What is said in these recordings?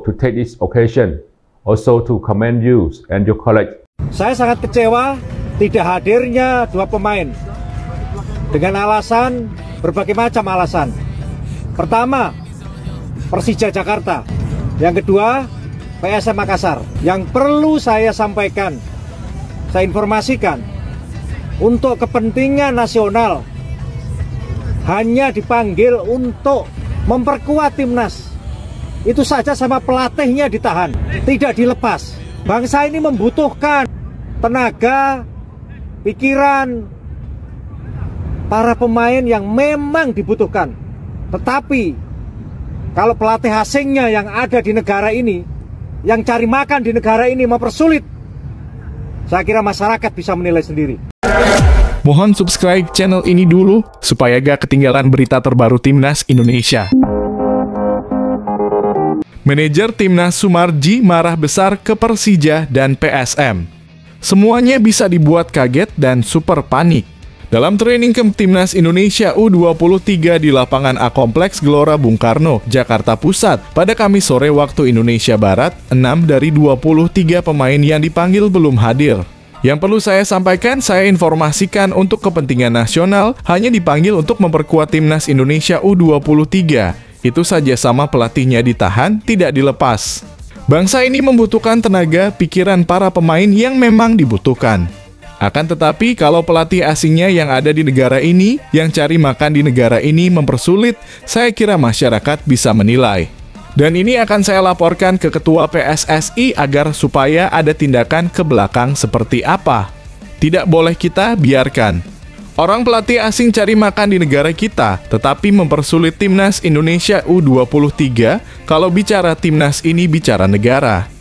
to take this occasion also to commend you and your colleagues. Saya sangat kecewa tidak hadirnya dua pemain dengan alasan berbagai macam alasan. Pertama, Persija Jakarta. Yang kedua, PSM Makassar. Yang perlu saya sampaikan, saya informasikan, untuk kepentingan nasional hanya dipanggil untuk memperkuat timnas. Itu saja sama pelatihnya ditahan, tidak dilepas. Bangsa ini membutuhkan tenaga, pikiran para pemain yang memang dibutuhkan. Tetapi kalau pelatih asingnya yang ada di negara ini, yang cari makan di negara ini mempersulit, saya kira masyarakat bisa menilai sendiri. Mohon subscribe channel ini dulu supaya gak ketinggalan berita terbaru Timnas Indonesia. Manajer Timnas Sumarji marah besar ke Persija dan PSM. Semuanya bisa dibuat kaget dan super panik. Dalam training camp Timnas Indonesia U23 di lapangan A Kompleks Gelora Bung Karno, Jakarta Pusat, pada Kamis sore waktu Indonesia Barat, 6 dari 23 pemain yang dipanggil belum hadir. Yang perlu saya sampaikan, saya informasikan untuk kepentingan nasional, hanya dipanggil untuk memperkuat Timnas Indonesia U23. Itu saja sama pelatihnya ditahan, tidak dilepas. Bangsa ini membutuhkan tenaga, pikiran para pemain yang memang dibutuhkan. Akan tetapi, kalau pelatih asingnya yang ada di negara ini, yang cari makan di negara ini mempersulit, saya kira masyarakat bisa menilai. Dan ini akan saya laporkan ke Ketua PSSI agar supaya ada tindakan ke belakang seperti apa. Tidak boleh kita biarkan. Orang pelatih asing cari makan di negara kita, tetapi mempersulit Timnas Indonesia U23, kalau bicara Timnas ini bicara negara.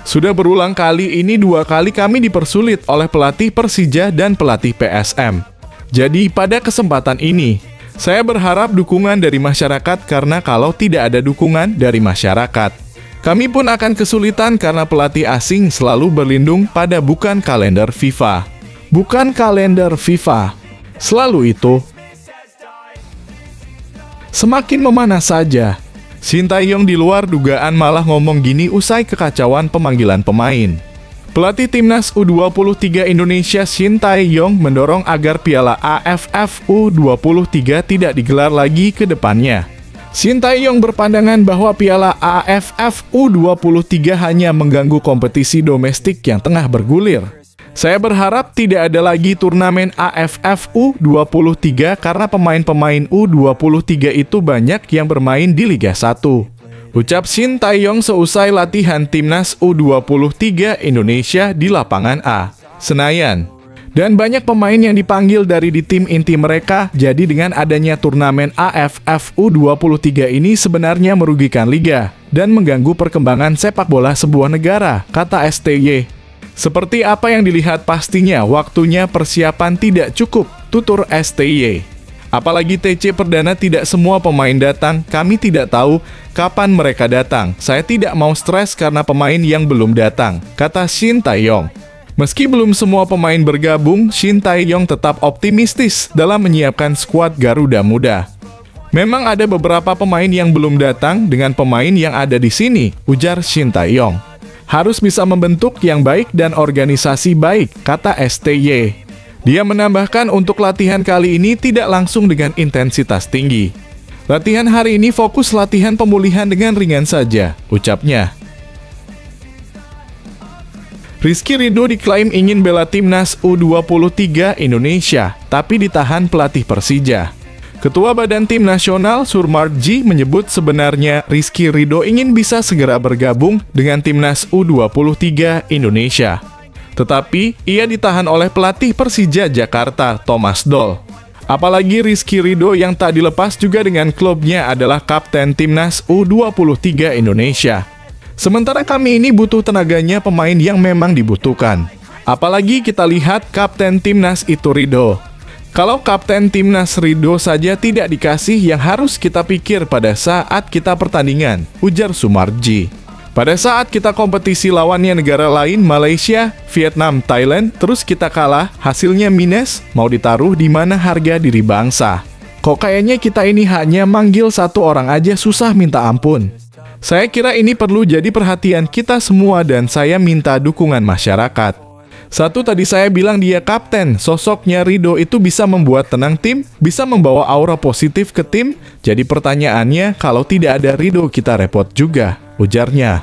Sudah berulang kali ini 2 kali kami dipersulit oleh pelatih Persija dan pelatih PSM. Jadi pada kesempatan ini, saya berharap dukungan dari masyarakat karena kalau tidak ada dukungan dari masyarakat, kami pun akan kesulitan karena pelatih asing selalu berlindung pada bukan kalender FIFA. Bukan kalender FIFA. Selalu itu. Semakin memanas saja. Sintayong di luar dugaan malah ngomong gini usai kekacauan pemanggilan pemain. Pelatih Timnas U23 Indonesia Sintayong mendorong agar Piala AFF U23 tidak digelar lagi ke depannya. Sintayong berpandangan bahwa Piala AFF U23 hanya mengganggu kompetisi domestik yang tengah bergulir. Saya berharap tidak ada lagi turnamen AFF U23 karena pemain-pemain U23 itu banyak yang bermain di Liga 1. Ucap Sintayong seusai latihan Timnas U23 Indonesia di lapangan A, Senayan. Dan banyak pemain yang dipanggil dari di tim inti mereka, jadi dengan adanya turnamen AFF U23 ini sebenarnya merugikan liga dan mengganggu perkembangan sepak bola sebuah negara, kata STY. Seperti apa yang dilihat pastinya waktunya persiapan tidak cukup, tutur STY. Apalagi TC Perdana tidak semua pemain datang, kami tidak tahu kapan mereka datang. Saya tidak mau stres karena pemain yang belum datang, kata Sintayong. Meski belum semua pemain bergabung, Sintayong tetap optimistis dalam menyiapkan skuad Garuda Muda. Memang ada beberapa pemain yang belum datang dengan pemain yang ada di sini, ujar Sintayong. Harus bisa membentuk yang baik dan organisasi baik, kata STY. Dia menambahkan untuk latihan kali ini tidak langsung dengan intensitas tinggi. Latihan hari ini fokus latihan pemulihan dengan ringan saja, ucapnya. Rizky Ridho diklaim ingin bela Timnas U23 Indonesia, tapi ditahan pelatih Persija. Ketua Badan Tim Nasional Sumarji menyebut sebenarnya Rizky Ridho ingin bisa segera bergabung dengan Timnas U23 Indonesia. Tetapi, ia ditahan oleh pelatih Persija Jakarta, Thomas Doll. Apalagi Rizky Ridho yang tak dilepas juga dengan klubnya adalah Kapten Timnas U23 Indonesia. Sementara kami ini butuh tenaganya pemain yang memang dibutuhkan. Apalagi kita lihat Kapten Timnas itu Ridho. Kalau Kapten Timnas Ridho saja tidak dikasih, yang harus kita pikir pada saat kita pertandingan, ujar Sumarji. Pada saat kita kompetisi lawannya negara lain, Malaysia, Vietnam, Thailand, terus kita kalah, hasilnya minus, mau ditaruh di mana harga diri bangsa? Kok kayaknya kita ini hanya manggil satu orang aja susah minta ampun. Saya kira ini perlu jadi perhatian kita semua dan saya minta dukungan masyarakat. Satu, tadi saya bilang dia kapten, sosoknya Ridho itu bisa membuat tenang tim, bisa membawa aura positif ke tim. Jadi pertanyaannya, kalau tidak ada Ridho kita repot juga, ujarnya.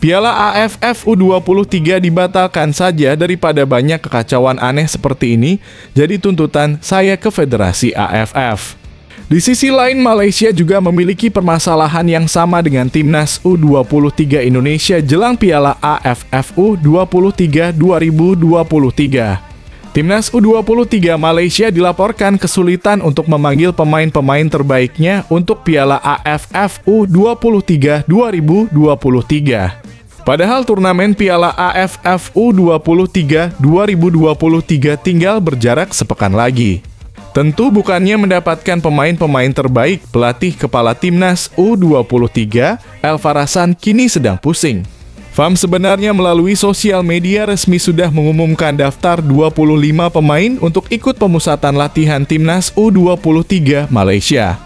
Piala AFF U23 dibatalkan saja daripada banyak kekacauan aneh seperti ini, jadi tuntutan saya ke Federasi AFF. Di sisi lain, Malaysia juga memiliki permasalahan yang sama dengan Timnas U23 Indonesia jelang Piala AFF U23 2023. Timnas U23 Malaysia dilaporkan kesulitan untuk memanggil pemain-pemain terbaiknya untuk Piala AFF U23 2023. Padahal turnamen Piala AFF U23 2023 tinggal berjarak sepekan lagi. Tentu bukannya mendapatkan pemain-pemain terbaik, pelatih kepala Timnas U23, Elvar Hassan kini sedang pusing. FAM sebenarnya melalui sosial media resmi sudah mengumumkan daftar 25 pemain untuk ikut pemusatan latihan Timnas U23 Malaysia.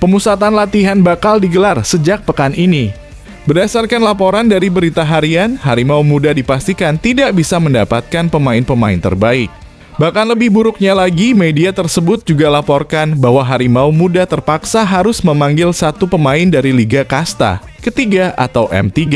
Pemusatan latihan bakal digelar sejak pekan ini. Berdasarkan laporan dari Berita Harian, Harimau Muda dipastikan tidak bisa mendapatkan pemain-pemain terbaik. Bahkan lebih buruknya lagi, media tersebut juga laporkan bahwa Harimau Muda terpaksa harus memanggil satu pemain dari Liga Kasta, ketiga atau M3.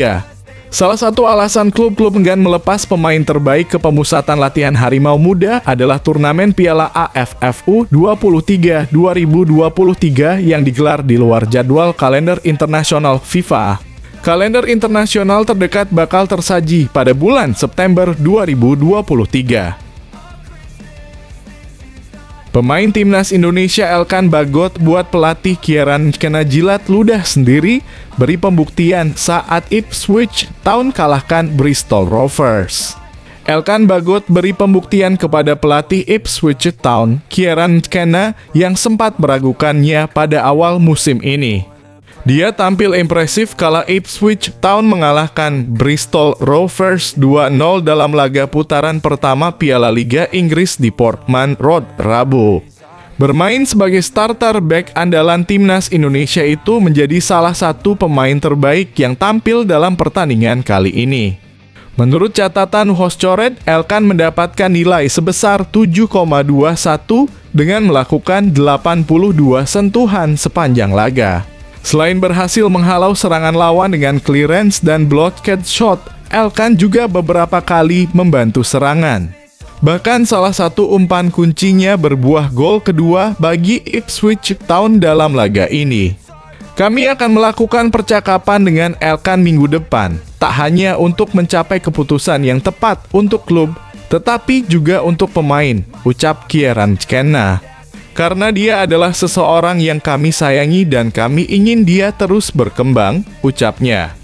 Salah satu alasan klub-klub enggan melepas pemain terbaik ke pemusatan latihan Harimau Muda adalah turnamen Piala AFF U23 2023 yang digelar di luar jadwal kalender internasional FIFA. Kalender internasional terdekat bakal tersaji pada bulan September 2023. Pemain Timnas Indonesia Elkan Bagot buat pelatih Kieran kena jilat ludah sendiri, beri pembuktian saat Ipswich Town kalahkan Bristol Rovers. Elkan Bagot beri pembuktian kepada pelatih Ipswich Town, Kieran Kenna, yang sempat meragukannya pada awal musim ini. Dia tampil impresif kala Ipswich Town mengalahkan Bristol Rovers 2-0 dalam laga putaran pertama Piala Liga Inggris di Portman Road, Rabu. Bermain sebagai starter back andalan Timnas Indonesia itu menjadi salah satu pemain terbaik yang tampil dalam pertandingan kali ini. Menurut catatan Hoscoret, Elkan mendapatkan nilai sebesar 7,21 dengan melakukan 82 sentuhan sepanjang laga. Selain berhasil menghalau serangan lawan dengan clearance dan blocked shot, Elkan juga beberapa kali membantu serangan. Bahkan salah satu umpan kuncinya berbuah gol kedua bagi Ipswich Town dalam laga ini. Kami akan melakukan percakapan dengan Elkan minggu depan, tak hanya untuk mencapai keputusan yang tepat untuk klub, tetapi juga untuk pemain, ucap Kieran Kenna. Karena dia adalah seseorang yang kami sayangi dan kami ingin dia terus berkembang, ucapnya.